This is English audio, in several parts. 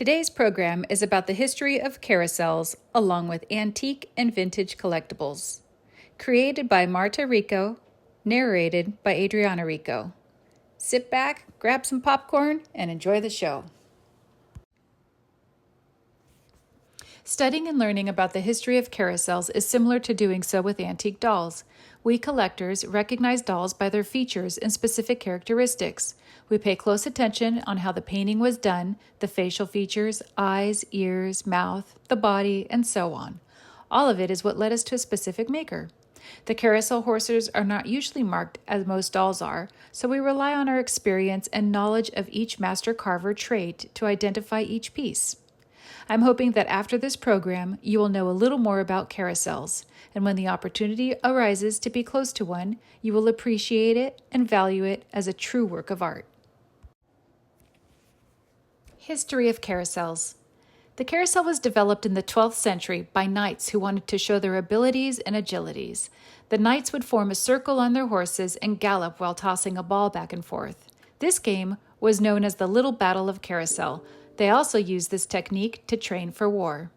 Today's program is about the history of carousels along with antique and vintage collectibles. Created by Marta Rico, narrated by Adriana Rico. Sit back, grab some popcorn, and enjoy the show. Studying and learning about the history of carousels is similar to doing so with antique dolls. We collectors recognize dolls by their features and specific characteristics. We pay close attention on how the painting was done, the facial features, eyes, ears, mouth, the body, and so on. All of it is what led us to a specific maker. The carousel horses are not usually marked as most dolls are, so we rely on our experience and knowledge of each master carver trade to identify each piece. I'm hoping that after this program, you will know a little more about carousels, and when the opportunity arises to be close to one, you will appreciate it and value it as a true work of art. History of carousels. The carousel was developed in the 12th century by knights who wanted to show their abilities and agilities. The knights would form a circle on their horses and gallop while tossing a ball back and forth. This game was known as the Little Battle of Carousel. They also used this technique to train for war.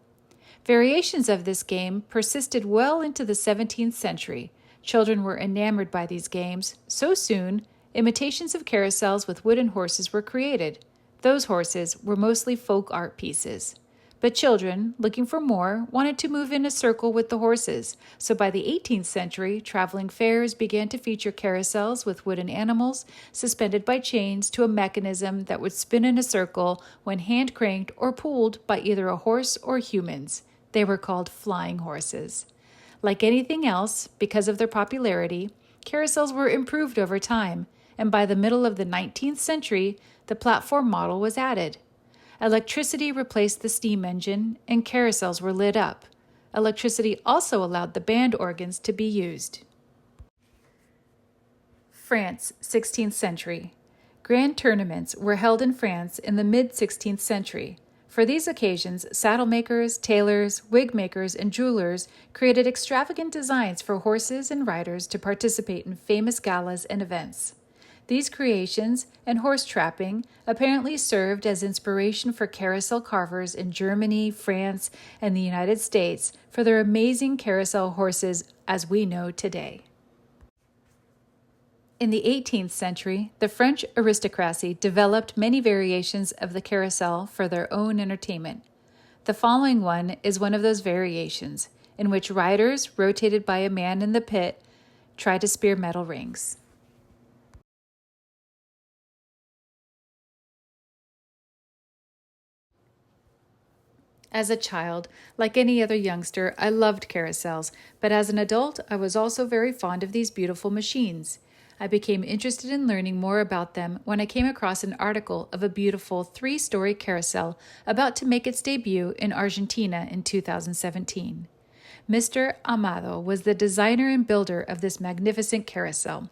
Variations of this game persisted well into the 17th century. Children were enamored by these games. So soon, imitations of carousels with wooden horses were created. Those horses were mostly folk art pieces. But children, looking for more, wanted to move in a circle with the horses, so by the 18th century, traveling fairs began to feature carousels with wooden animals suspended by chains to a mechanism that would spin in a circle when hand-cranked or pulled by either a horse or humans. They were called flying horses. Like anything else, because of their popularity, carousels were improved over time, and by the middle of the 19th century, the platform model was added. Electricity replaced the steam engine, and carousels were lit up. Electricity also allowed the band organs to be used. France, 16th century. Grand tournaments were held in France in the mid-16th century. For these occasions, saddle makers, tailors, wig makers, and jewelers created extravagant designs for horses and riders to participate in famous galas and events. These creations and horse trapping apparently served as inspiration for carousel carvers in Germany, France, and the United States for their amazing carousel horses as we know today. In the 18th century, the French aristocracy developed many variations of the carousel for their own entertainment. The following one is one of those variations, in which riders, rotated by a man in the pit, try to spear metal rings. As a child, like any other youngster, I loved carousels, but as an adult, I was also very fond of these beautiful machines. I became interested in learning more about them when I came across an article of a beautiful 3-story carousel about to make its debut in Argentina in 2017. Mr. Amado was the designer and builder of this magnificent carousel.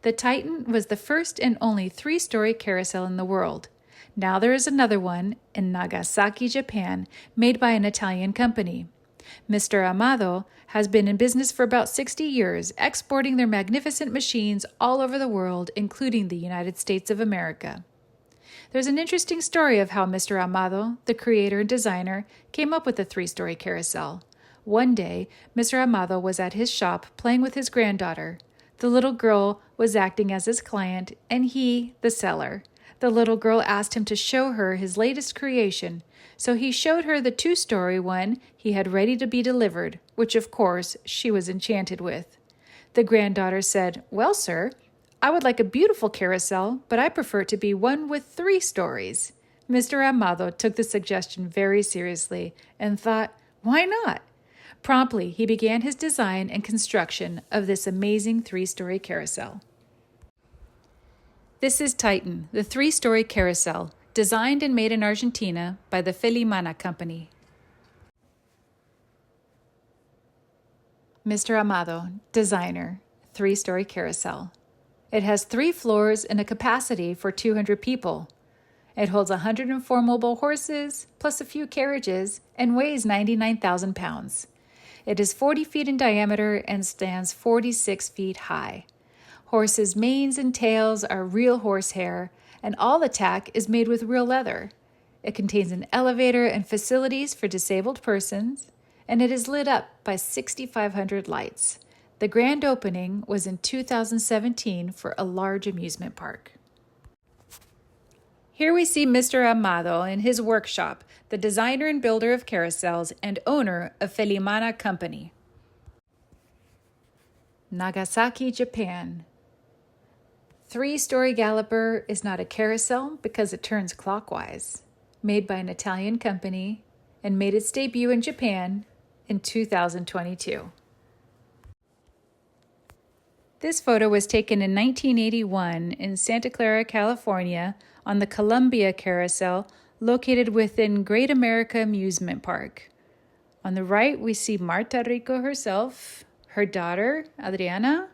The Titan was the first and only 3-story carousel in the world. Now there is another one in Nagasaki, Japan, made by an Italian company. Mr. Amado has been in business for about 60 years, exporting their magnificent machines all over the world, including the United States of America. There's an interesting story of how Mr. Amado, the creator and designer, came up with the 3-story carousel. One day, Mr. Amado was at his shop playing with his granddaughter. The little girl was acting as his client, and he, the seller. The little girl asked him to show her his latest creation, so he showed her the 2-story one he had ready to be delivered, which of course she was enchanted with. The granddaughter said, "Well, sir, I would like a beautiful carousel, but I prefer it to be one with 3 stories." Mr. Amado took the suggestion very seriously and thought, why not? Promptly, he began his design and construction of this amazing 3-story carousel. This is Titan, the 3-story carousel, designed and made in Argentina by the Felimana Company. Mr. Amado, designer, 3-story carousel. It has 3 floors and a capacity for 200 people. It holds 104 mobile horses, plus a few carriages, and weighs 99,000 pounds. It is 40 feet in diameter and stands 46 feet high. Horses' manes and tails are real horsehair, and all the tack is made with real leather. It contains an elevator and facilities for disabled persons, and it is lit up by 6,500 lights. The grand opening was in 2017 for a large amusement park. Here we see Mr. Amado in his workshop, the designer and builder of carousels and owner of Felimana Company. Nagasaki, Japan. 3-story galloper is not a carousel because it turns clockwise. Made by an Italian company and made its debut in Japan in 2022. This photo was taken in 1981 in Santa Clara, California, on the Columbia Carousel located within Great America Amusement Park. On the right, we see Marta Rico herself, her daughter, Adriana,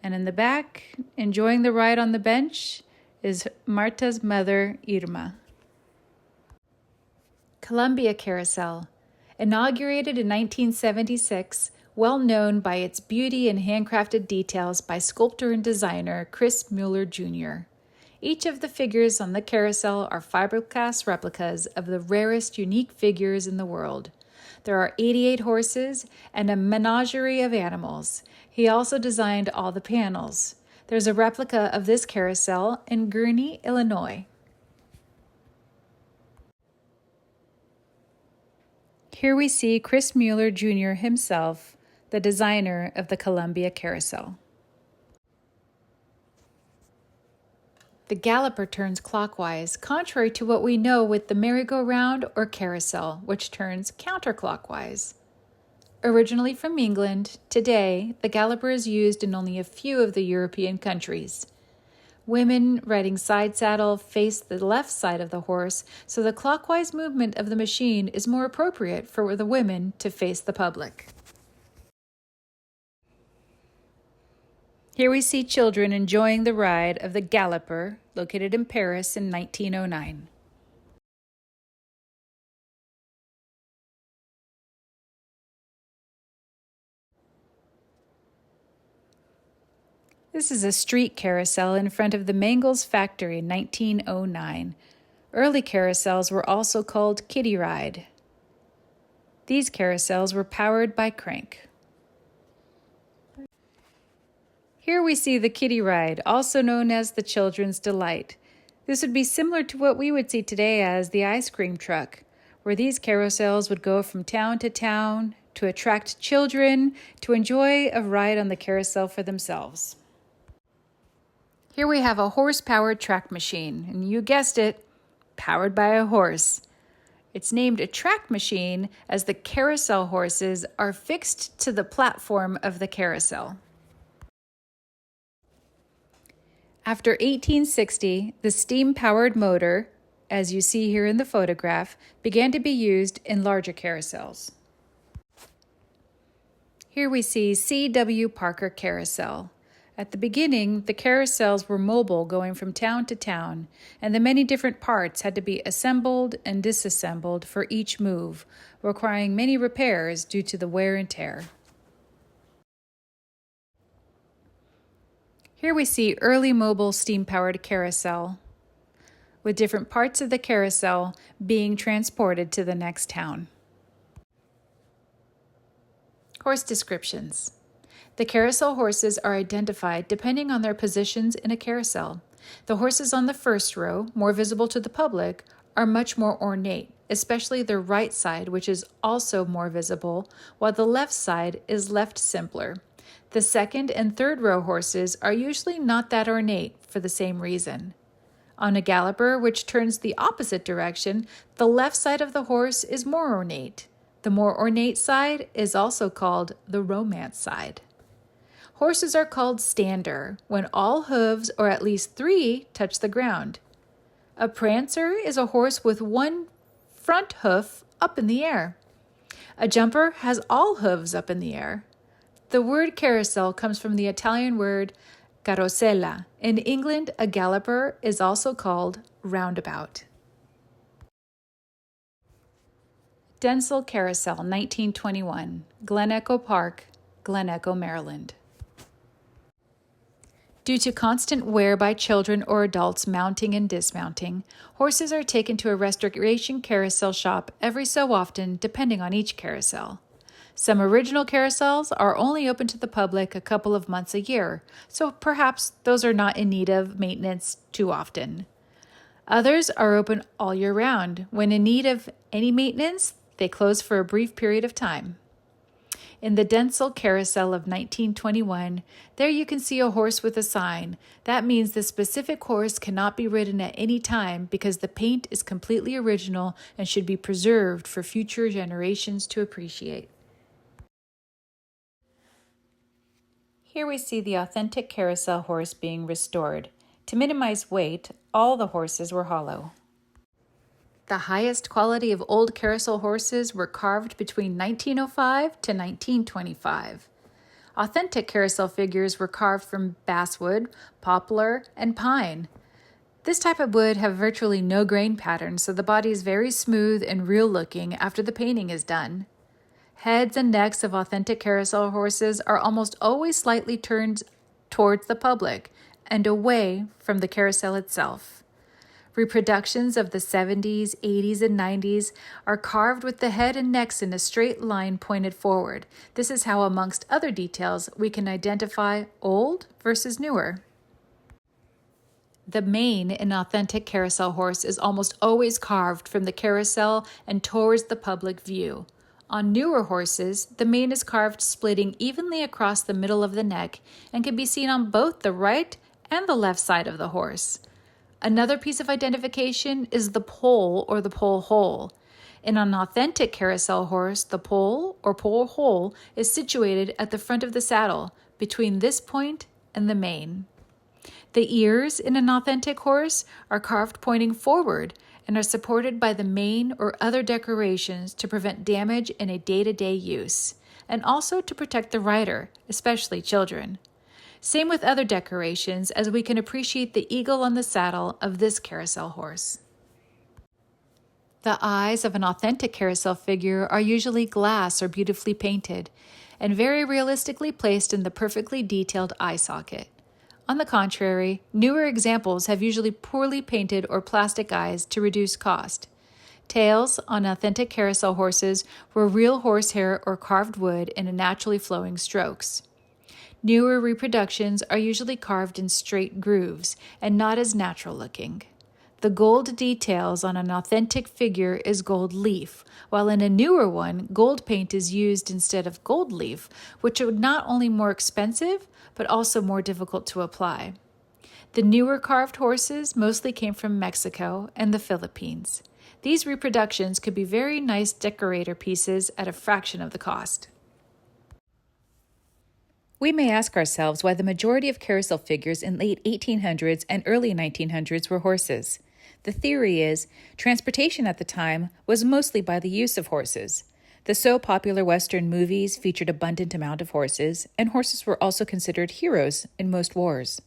and in the back, enjoying the ride on the bench, is Marta's mother, Irma. Columbia Carousel, inaugurated in 1976, well known by its beauty and handcrafted details by sculptor and designer Chris Mueller Jr. Each of the figures on the carousel are fiberglass replicas of the rarest unique figures in the world. There are 88 horses and a menagerie of animals. He also designed all the panels. There's a replica of this carousel in Gurnee, Illinois. Here we see Chris Mueller Jr. himself, the designer of the Columbia Carousel. The galloper turns clockwise, contrary to what we know with the merry-go-round or carousel, which turns counterclockwise. Originally from England, today the galloper is used in only a few of the European countries. Women riding side saddle face the left side of the horse, so the clockwise movement of the machine is more appropriate for the women to face the public. Here we see children enjoying the ride of the galloper, located in Paris in 1909. This is a street carousel in front of the Mangles factory in 1909. Early carousels were also called kiddie ride. These carousels were powered by crank. Here we see the kiddie ride, also known as the Children's Delight. This would be similar to what we would see today as the ice cream truck, where these carousels would go from town to town to attract children to enjoy a ride on the carousel for themselves. Here we have a horse-powered track machine, and you guessed it, powered by a horse. It's named a track machine as the carousel horses are fixed to the platform of the carousel. After 1860, the steam-powered motor, as you see here in the photograph, began to be used in larger carousels. Here we see C.W. Parker Carousel. At the beginning, the carousels were mobile, going from town to town, and the many different parts had to be assembled and disassembled for each move, requiring many repairs due to the wear and tear. Here we see early mobile steam-powered carousel, with different parts of the carousel being transported to the next town. Horse descriptions. The carousel horses are identified depending on their positions in a carousel. The horses on the first row, more visible to the public, are much more ornate, especially their right side, which is also more visible, while the left side is left simpler. The second and third row horses are usually not that ornate for the same reason. On a galloper, which turns the opposite direction, the left side of the horse is more ornate. The more ornate side is also called the romance side. Horses are called stander when all hooves, or at least 3, touch the ground. A prancer is a horse with one front hoof up in the air. A jumper has all hooves up in the air. The word carousel comes from the Italian word carosella. In England, a galloper is also called roundabout. Densel Carousel, 1921, Glen Echo Park, Glen Echo, Maryland. Due to constant wear by children or adults mounting and dismounting, horses are taken to a restoration carousel shop every so often, depending on each carousel. Some original carousels are only open to the public a couple of months a year, so perhaps those are not in need of maintenance too often. Others are open all year round. When in need of any maintenance, they close for a brief period of time. In the Denzil Carousel of 1921, there you can see a horse with a sign. That means the specific horse cannot be ridden at any time because the paint is completely original and should be preserved for future generations to appreciate. Here we see the authentic carousel horse being restored. To minimize weight, all the horses were hollow. The highest quality of old carousel horses were carved between 1905 to 1925. Authentic carousel figures were carved from basswood, poplar, and pine. This type of wood have virtually no grain pattern, so the body is very smooth and real looking after the painting is done. Heads and necks of authentic carousel horses are almost always slightly turned towards the public and away from the carousel itself. Reproductions of the 70s, 80s, and 90s are carved with the head and necks in a straight line pointed forward. This is how, amongst other details, we can identify old versus newer. The mane in an authentic carousel horse is almost always carved from the carousel and towards the public view. On newer horses, the mane is carved splitting evenly across the middle of the neck and can be seen on both the right and the left side of the horse. Another piece of identification is the poll or the poll hole. In an authentic carousel horse, the poll or poll hole is situated at the front of the saddle, between this point and the mane. The ears in an authentic horse are carved pointing forward and are supported by the mane or other decorations to prevent damage in a day-to-day use, and also to protect the rider, especially children. Same with other decorations, as we can appreciate the eagle on the saddle of this carousel horse. The eyes of an authentic carousel figure are usually glass or beautifully painted, and very realistically placed in the perfectly detailed eye socket. On the contrary, newer examples have usually poorly painted or plastic eyes to reduce cost. Tails on authentic carousel horses were real horsehair or carved wood in a naturally flowing strokes. Newer reproductions are usually carved in straight grooves and not as natural looking. The gold details on an authentic figure is gold leaf, while in a newer one, gold paint is used instead of gold leaf, which are not only more expensive, but also more difficult to apply. The newer carved horses mostly came from Mexico and the Philippines. These reproductions could be very nice decorator pieces at a fraction of the cost. We may ask ourselves why the majority of carousel figures in late 1800s and early 1900s were horses. The theory is transportation at the time was mostly by the use of horses. The so popular Western movies featured abundant amount of horses, and horses were also considered heroes in most wars.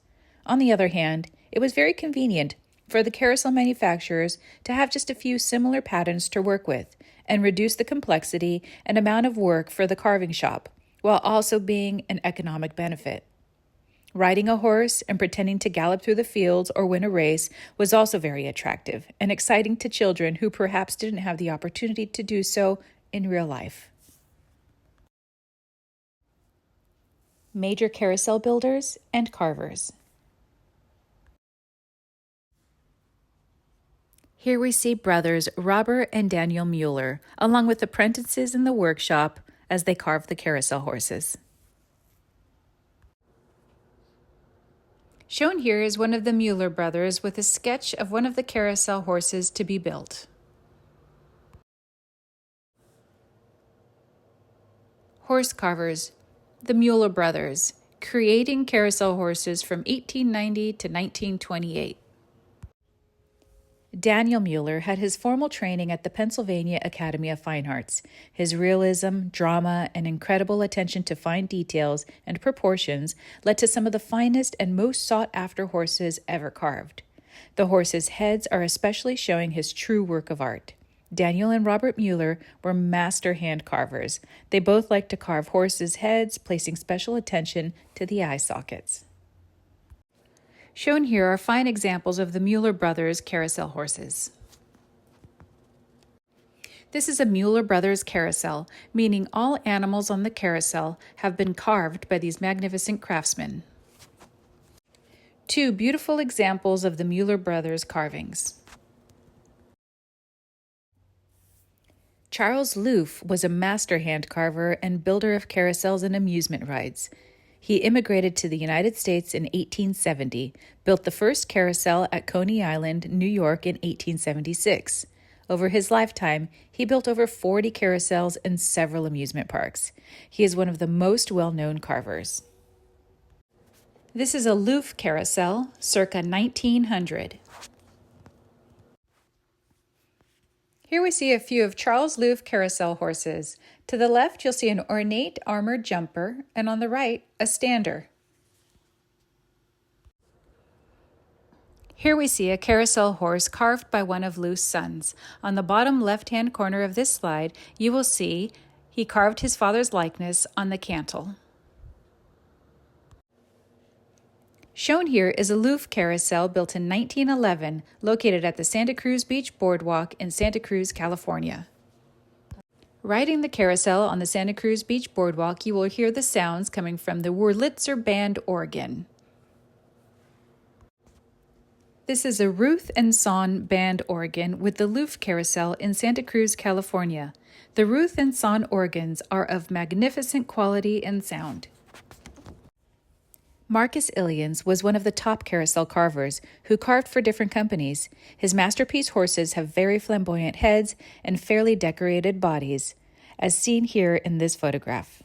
On the other hand, it was very convenient for the carousel manufacturers to have just a few similar patterns to work with and reduce the complexity and amount of work for the carving shop, while also being an economic benefit. Riding a horse and pretending to gallop through the fields or win a race was also very attractive and exciting to children who perhaps didn't have the opportunity to do so in real life. Major carousel builders and carvers. Here we see brothers Robert and Daniel Mueller, along with apprentices in the workshop as they carve the carousel horses. Shown here is one of the Mueller brothers with a sketch of one of the carousel horses to be built. Horse carvers, the Mueller brothers, creating carousel horses from 1890 to 1928. Daniel Mueller had his formal training at the Pennsylvania Academy of Fine Arts. His realism, drama, and incredible attention to fine details and proportions led to some of the finest and most sought-after horses ever carved. The horses' heads are especially showing his true work of art. Daniel and Robert Mueller were master hand carvers. They both liked to carve horses' heads, placing special attention to the eye sockets. Shown here are fine examples of the Mueller Brothers carousel horses. This is a Mueller Brothers carousel, meaning all animals on the carousel have been carved by these magnificent craftsmen. Two beautiful examples of the Mueller Brothers carvings. Charles Loof was a master hand carver and builder of carousels and amusement rides. He immigrated to the United States in 1870, built the first carousel at Coney Island, New York in 1876. Over his lifetime, he built over 40 carousels and several amusement parks. He is one of the most well-known carvers. This is a Loof carousel, circa 1900. Here we see a few of Charles Loof carousel horses. To the left, you'll see an ornate armored jumper, and on the right, a stander. Here we see a carousel horse carved by one of Loof's sons. On the bottom left-hand corner of this slide, you will see he carved his father's likeness on the cantle. Shown here is a Loof carousel built in 1911, located at the Santa Cruz Beach Boardwalk in Santa Cruz, California. Riding the carousel on the Santa Cruz Beach Boardwalk, you will hear the sounds coming from the Wurlitzer Band organ. This is a Ruth and Son band organ with the Loof carousel in Santa Cruz, California. The Ruth and Son organs are of magnificent quality and sound. Marcus Illians was one of the top carousel carvers who carved for different companies. His masterpiece horses have very flamboyant heads and fairly decorated bodies, as seen here in this photograph.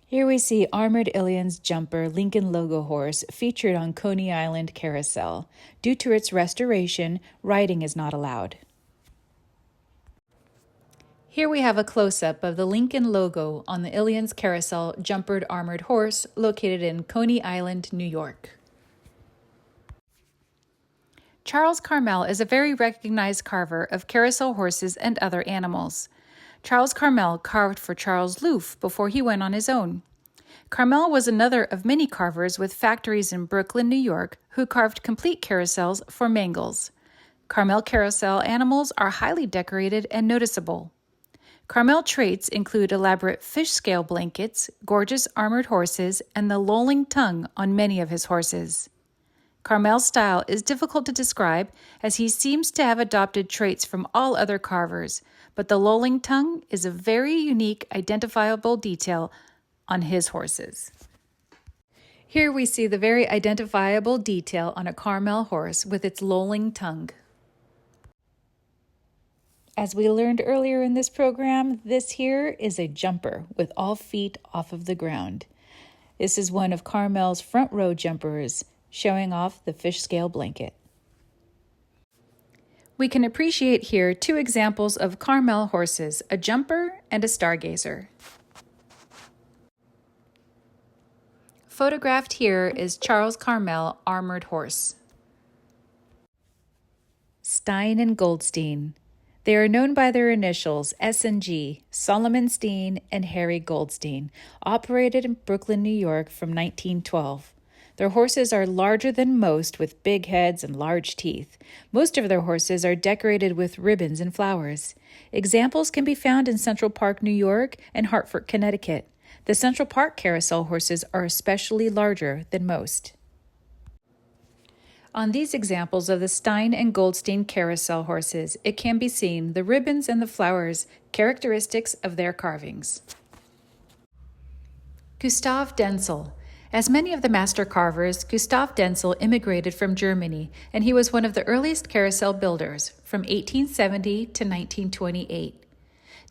Here we see Armored Illians Jumper Lincoln logo horse featured on Coney Island Carousel. Due to its restoration, riding is not allowed. Here we have a close-up of the Lincoln logo on the Illians Carousel Jumpered Armored Horse located in Coney Island, New York. Charles Carmel is a very recognized carver of carousel horses and other animals. Charles Carmel carved for Charles Loof before he went on his own. Carmel was another of many carvers with factories in Brooklyn, New York, who carved complete carousels for Mangles. Carmel carousel animals are highly decorated and noticeable. Carmel traits include elaborate fish scale blankets, gorgeous armored horses, and the lolling tongue on many of his horses. Carmel's style is difficult to describe as he seems to have adopted traits from all other carvers, but the lolling tongue is a very unique, identifiable detail on his horses. Here we see the very identifiable detail on a Carmel horse with its lolling tongue. As we learned earlier in this program, this here is a jumper with all feet off of the ground. This is one of Carmel's front row jumpers, showing off the fish scale blanket. We can appreciate here two examples of Carmel horses, a jumper and a stargazer. Photographed here is Charles Carmel armored horse. Stein and Goldstein. They are known by their initials S&G, Solomon Steen and Harry Goldstein, operated in Brooklyn, New York from 1912. Their horses are larger than most with big heads and large teeth. Most of their horses are decorated with ribbons and flowers. Examples can be found in Central Park, New York and Hartford, Connecticut. The Central Park carousel horses are especially larger than most. On these examples of the Stein and Goldstein carousel horses, it can be seen the ribbons and the flowers, characteristics of their carvings. Gustav Denzel. As many of the master carvers, Gustav Denzel immigrated from Germany, and he was one of the earliest carousel builders from 1870 to 1928.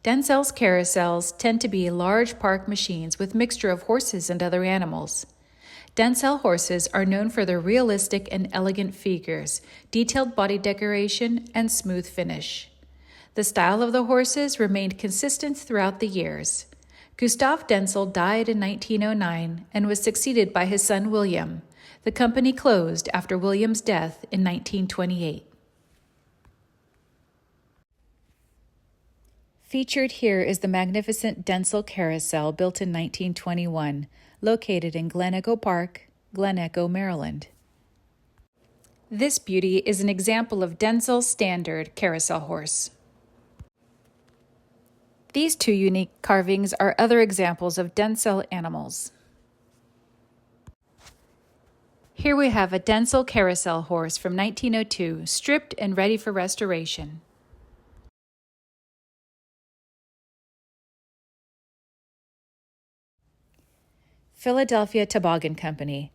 Denzel's carousels tend to be large park machines with mixture of horses and other animals. Denzel horses are known for their realistic and elegant figures, detailed body decoration, and smooth finish. The style of the horses remained consistent throughout the years. Gustav Denzel died in 1909 and was succeeded by his son William. The company closed after William's death in 1928. Featured here is the magnificent Denzel carousel built in 1921. located in Glen Echo Park, Glen Echo, Maryland. This beauty is an example of Denzel's standard carousel horse. These two unique carvings are other examples of Denzel animals. Here we have a Denzel carousel horse from 1902, stripped and ready for restoration. Philadelphia Toboggan Company,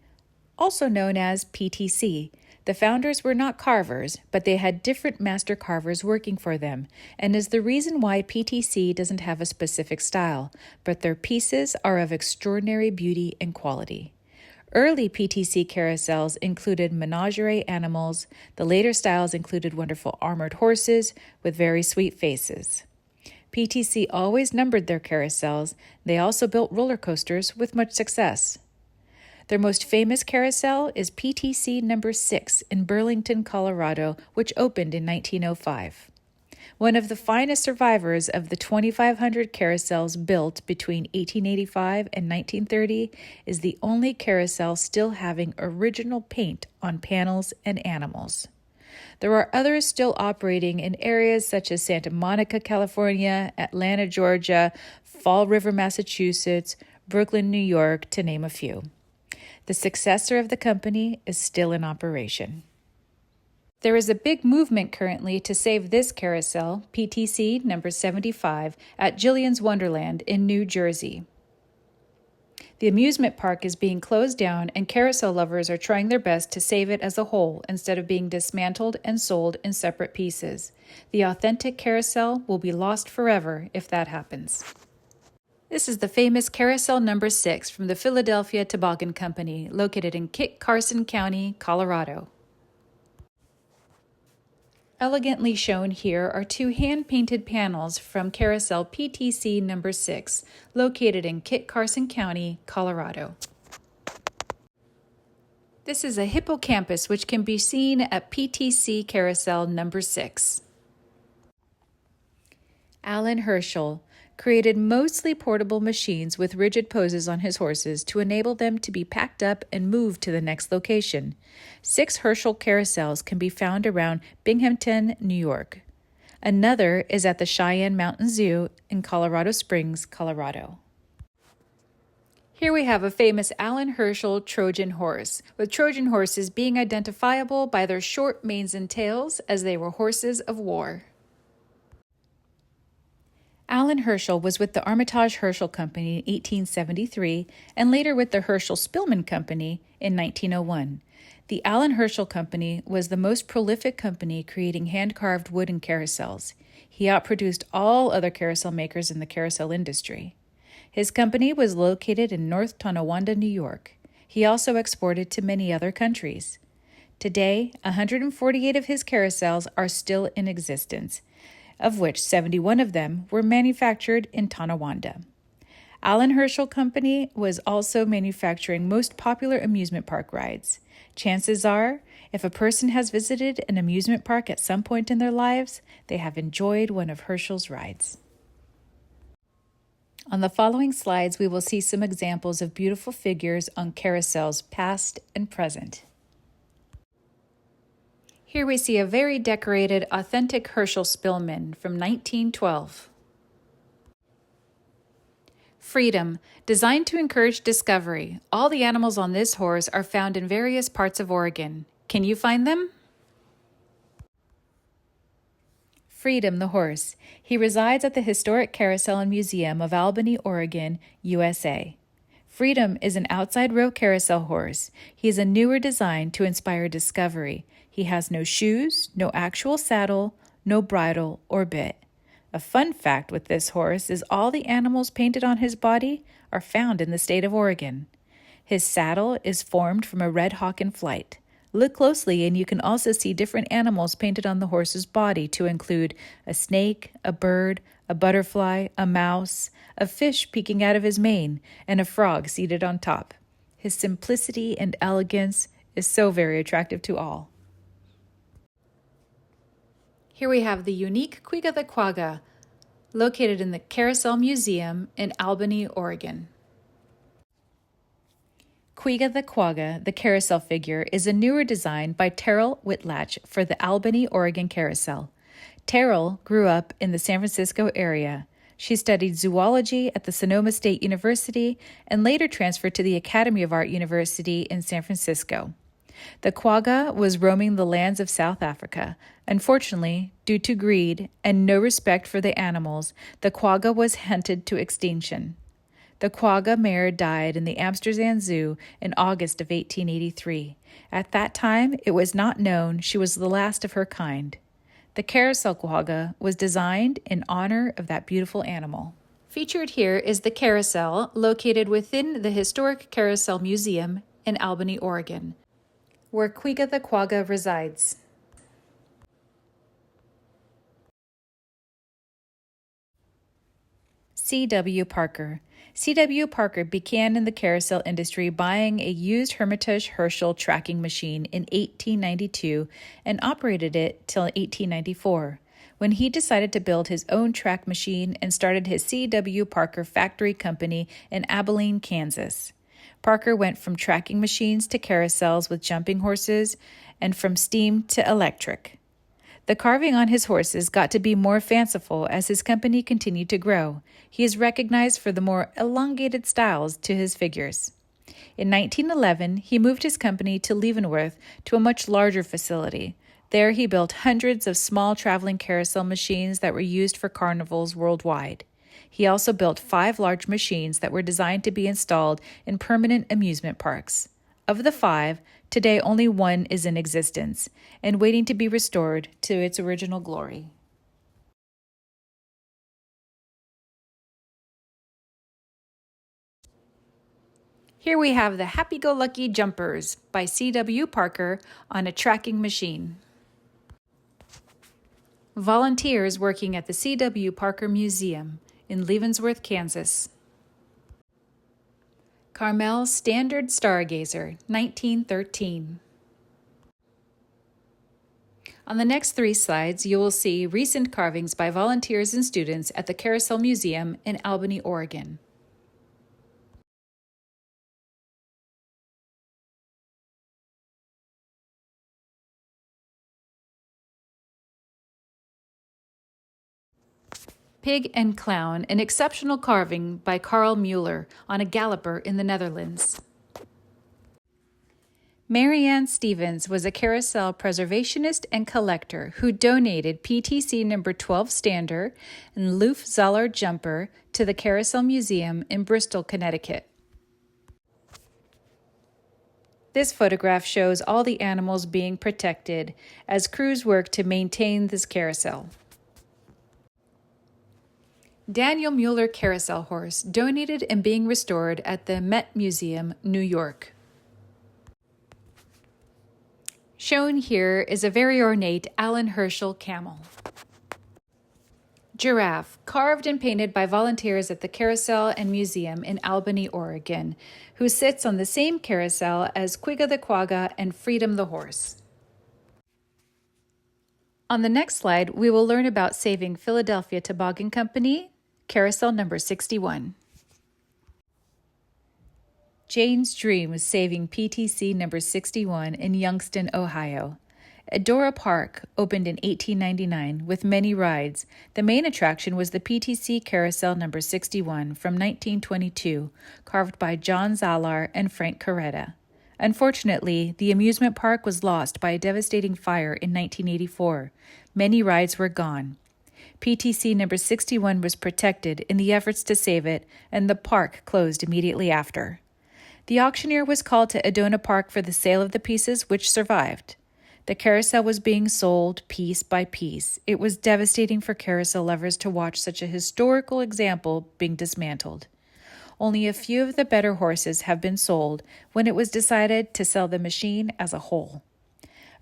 also known as PTC. The founders were not carvers, but they had different master carvers working for them, and is the reason why PTC doesn't have a specific style, but their pieces are of extraordinary beauty and quality. Early PTC carousels included menagerie animals. The later styles included wonderful armored horses with very sweet faces. PTC always numbered their carousels. They also built roller coasters with much success. Their most famous carousel is PTC number 6 in Burlington, Colorado, which opened in 1905. One of the finest survivors of the 2,500 carousels built between 1885 and 1930 is the only carousel still having original paint on panels and animals. There are others still operating in areas such as Santa Monica, California, Atlanta, Georgia, Fall River, Massachusetts, Brooklyn, New York, to name a few. The successor of the company is still in operation. There is a big movement currently to save this carousel, PTC number 75, at Jillian's Wonderland in New Jersey. The amusement park is being closed down, and carousel lovers are trying their best to save it as a whole instead of being dismantled and sold in separate pieces. The authentic carousel will be lost forever if that happens. This is the famous Carousel number 6 from the Philadelphia Toboggan Company, located in Kit Carson County, Colorado. Elegantly shown here are two hand-painted panels from Carousel PTC number 6, located in Kit Carson County, Colorado. This is a hippocampus which can be seen at PTC Carousel number 6. Alan Herschel created mostly portable machines with rigid poses on his horses to enable them to be packed up and moved to the next location. 6 Herschel carousels can be found around Binghamton, New York. Another is at the Cheyenne Mountain Zoo in Colorado Springs, Colorado. Here we have a famous Alan Herschel Trojan horse, with Trojan horses being identifiable by their short manes and tails as they were horses of war. Alan Herschel was with the Armitage Herschel Company in 1873 and later with the Herschel Spillman Company in 1901. The Alan Herschel Company was the most prolific company creating hand-carved wooden carousels. He outproduced all other carousel makers in the carousel industry. His company was located in North Tonawanda, New York. He also exported to many other countries. Today, 148 of his carousels are still in existence, of which 71 of them were manufactured in Tonawanda. Alan Herschel Company was also manufacturing most popular amusement park rides. Chances are, if a person has visited an amusement park at some point in their lives, they have enjoyed one of Herschel's rides. On the following slides, we will see some examples of beautiful figures on carousels past and present. Here we see a very decorated, authentic Herschel Spillman from 1912. Freedom, designed to encourage discovery. All the animals on this horse are found in various parts of Oregon. Can you find them? Freedom the horse. He resides at the Historic Carousel and Museum of Albany, Oregon, USA. Freedom is an outside row carousel horse. He is a newer design to inspire discovery. He has no shoes, no actual saddle, no bridle or bit. A fun fact with this horse is all the animals painted on his body are found in the state of Oregon. His saddle is formed from a red hawk in flight. Look closely and you can also see different animals painted on the horse's body to include a snake, a bird, a butterfly, a mouse, a fish peeking out of his mane, and a frog seated on top. His simplicity and elegance is so very attractive to all. Here we have the unique Quiga the Quagga, located in the Carousel Museum in Albany, Oregon. Quiga the Quagga, the carousel figure, is a newer design by Terrell Whitlatch for the Albany, Oregon Carousel. Terrell grew up in the San Francisco area. She studied zoology at the Sonoma State University and later transferred to the Academy of Art University in San Francisco. The quagga was roaming the lands of South Africa. Unfortunately, due to greed and no respect for the animals, the quagga was hunted to extinction. The quagga mare died in the Amsterdam Zoo in August of 1883. At that time, it was not known she was the last of her kind. The carousel quagga was designed in honor of that beautiful animal. Featured here is the carousel located within the historic Carousel Museum in Albany, Oregon, where Quiga the Quagga resides. C.W. Parker. C.W. Parker began in the carousel industry buying a used Hermitage Herschel tracking machine in 1892 and operated it till 1894, when he decided to build his own track machine and started his C.W. Parker Factory Company in Abilene, Kansas. Parker went from tracking machines to carousels with jumping horses and from steam to electric. The carving on his horses got to be more fanciful as his company continued to grow. He is recognized for the more elongated styles to his figures. In 1911, he moved his company to Leavenworth to a much larger facility. There he built hundreds of small traveling carousel machines that were used for carnivals worldwide. He also built 5 large machines that were designed to be installed in permanent amusement parks. Of the 5, today only 1 is in existence and waiting to be restored to its original glory. Here we have the Happy-Go-Lucky Jumpers by C.W. Parker on a tracking machine. Volunteers working at the C.W. Parker Museum in Leavenworth, Kansas. Carmel Standard Stargazer, 1913. On the next 3 slides, you will see recent carvings by volunteers and students at the Carousel Museum in Albany, Oregon. Pig and Clown, an exceptional carving by Carl Mueller on a galloper in the Netherlands. Marianne Stevens was a carousel preservationist and collector who donated PTC No. 12 Stander and Loof Zoller Jumper to the Carousel Museum in Bristol, Connecticut. This photograph shows all the animals being protected as crews work to maintain this carousel. Daniel Mueller Carousel Horse, donated and being restored at the Met Museum, New York. Shown here is a very ornate Alan Herschel camel. Giraffe, carved and painted by volunteers at the Carousel and Museum in Albany, Oregon, who sits on the same carousel as Quiga the Quagga and Freedom the Horse. On the next slide, we will learn about saving Philadelphia Toboggan Company, Carousel number 61. Jane's Dream was saving PTC number 61 in Youngstown, Ohio. Adora Park opened in 1899 with many rides. The main attraction was the PTC Carousel number 61 from 1922, carved by John Zallar and Frank Coretta. Unfortunately, the amusement park was lost by a devastating fire in 1984. Many rides were gone. PTC number 61 was protected in the efforts to save it, and the park closed immediately after. The auctioneer was called to Adona Park for the sale of the pieces, which survived. The carousel was being sold piece by piece. It was devastating for carousel lovers to watch such a historical example being dismantled. Only a few of the better horses have been sold when it was decided to sell the machine as a whole.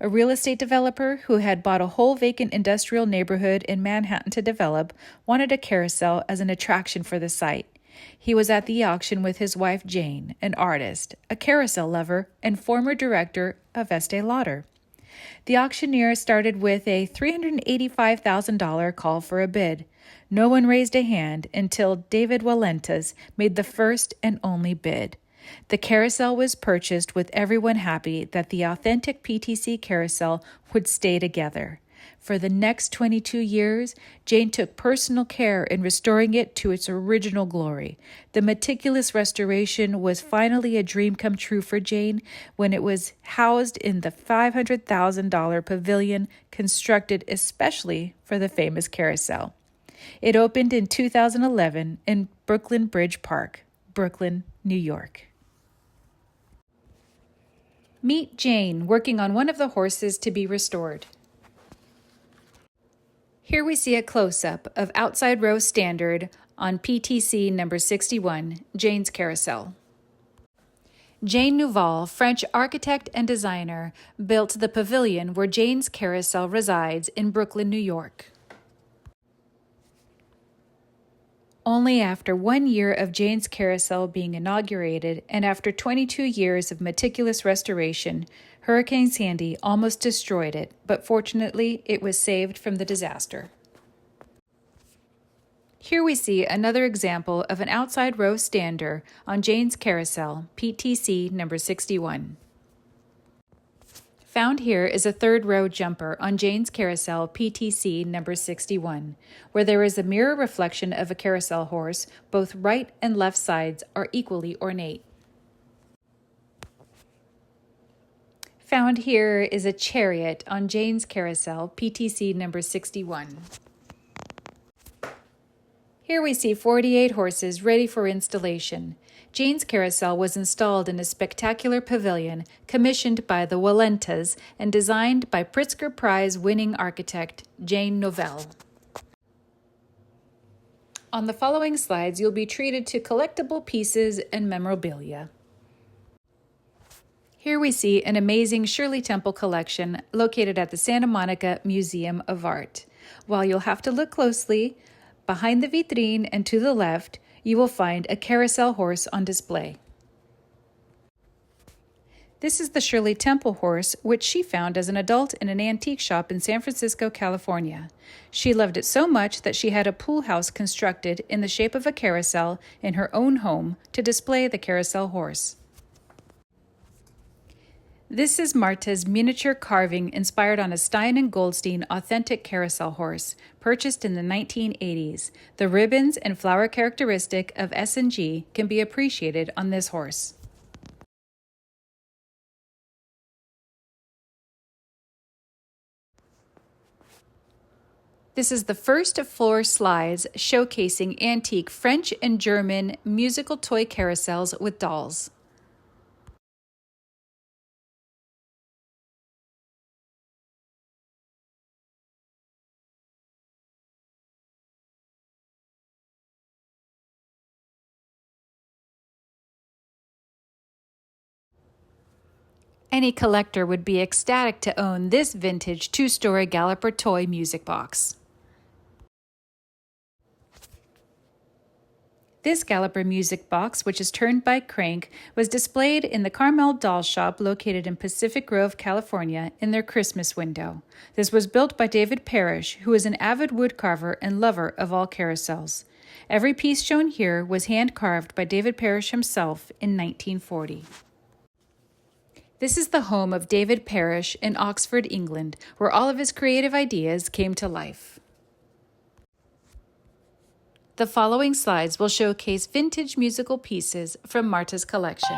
A real estate developer who had bought a whole vacant industrial neighborhood in Manhattan to develop wanted a carousel as an attraction for the site. He was at the auction with his wife Jane, an artist, a carousel lover, and former director of Estee Lauder. The auctioneer started with a $385,000 call for a bid. No one raised a hand until David Walentas made the first and only bid. The carousel was purchased with everyone happy that the authentic PTC carousel would stay together. For the next 22 years, Jane took personal care in restoring it to its original glory. The meticulous restoration was finally a dream come true for Jane when it was housed in the $500,000 pavilion constructed especially for the famous carousel. It opened in 2011 in Brooklyn Bridge Park, Brooklyn, New York. Meet Jane working on one of the horses to be restored. Here we see a close-up of outside row standard on PTC number 61, Jane's Carousel. Jane Nouvel, French architect and designer, built the pavilion where Jane's Carousel resides in Brooklyn, New York. Only after 1 year of Jane's Carousel being inaugurated and after 22 years of meticulous restoration, Hurricane Sandy almost destroyed it, but fortunately it was saved from the disaster. Here we see another example of an outside row stander on Jane's Carousel, PTC number 61. Found here is a third row jumper on Jane's Carousel, PTC number 61, where there is a mirror reflection of a carousel horse. Both right and left sides are equally ornate. Found here is a chariot on Jane's Carousel, PTC number 61. Here we see 48 horses ready for installation. Jane's Carousel was installed in a spectacular pavilion commissioned by the Walentas and designed by Pritzker Prize-winning architect Jane Nouvel. On the following slides, you'll be treated to collectible pieces and memorabilia. Here we see an amazing Shirley Temple collection located at the Santa Monica Museum of Art. While you'll have to look closely, behind the vitrine and to the left, you will find a carousel horse on display. This is the Shirley Temple horse, which she found as an adult in an antique shop in San Francisco, California. She loved it so much that she had a pool house constructed in the shape of a carousel in her own home to display the carousel horse. This is Marta's miniature carving inspired on a Stein and Goldstein authentic carousel horse, purchased in the 1980s. The ribbons and flower characteristic of S&G can be appreciated on this horse. This is the first of 4 slides showcasing antique French and German musical toy carousels with dolls. Any collector would be ecstatic to own this vintage 2-story Galloper toy music box. This Galloper music box, which is turned by crank, was displayed in the Carmel Doll Shop located in Pacific Grove, California, in their Christmas window. This was built by David Parrish, who is an avid woodcarver and lover of all carousels. Every piece shown here was hand-carved by David Parrish himself in 1940. This is the home of David Parrish in Oxford, England, where all of his creative ideas came to life. The following slides will showcase vintage musical pieces from Marta's collection.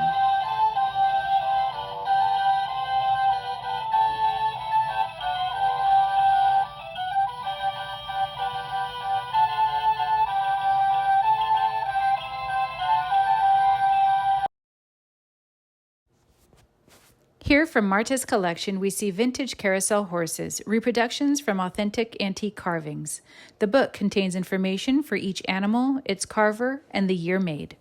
Here from Marta's collection, we see vintage carousel horses, reproductions from authentic antique carvings. The book contains information for each animal, its carver, and the year made.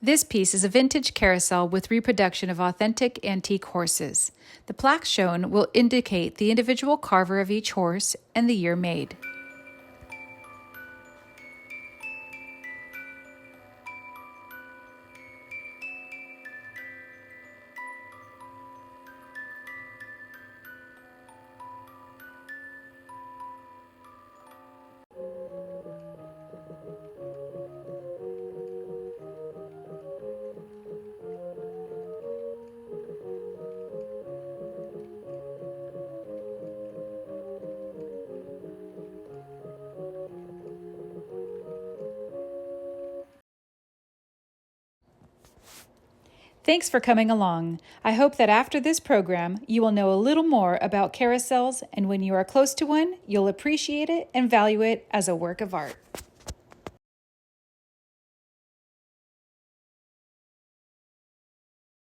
This piece is a vintage carousel with reproduction of authentic antique horses. The plaque shown will indicate the individual carver of each horse and the year made. Thanks for coming along. I hope that after this program, you will know a little more about carousels, and when you are close to one, you'll appreciate it and value it as a work of art.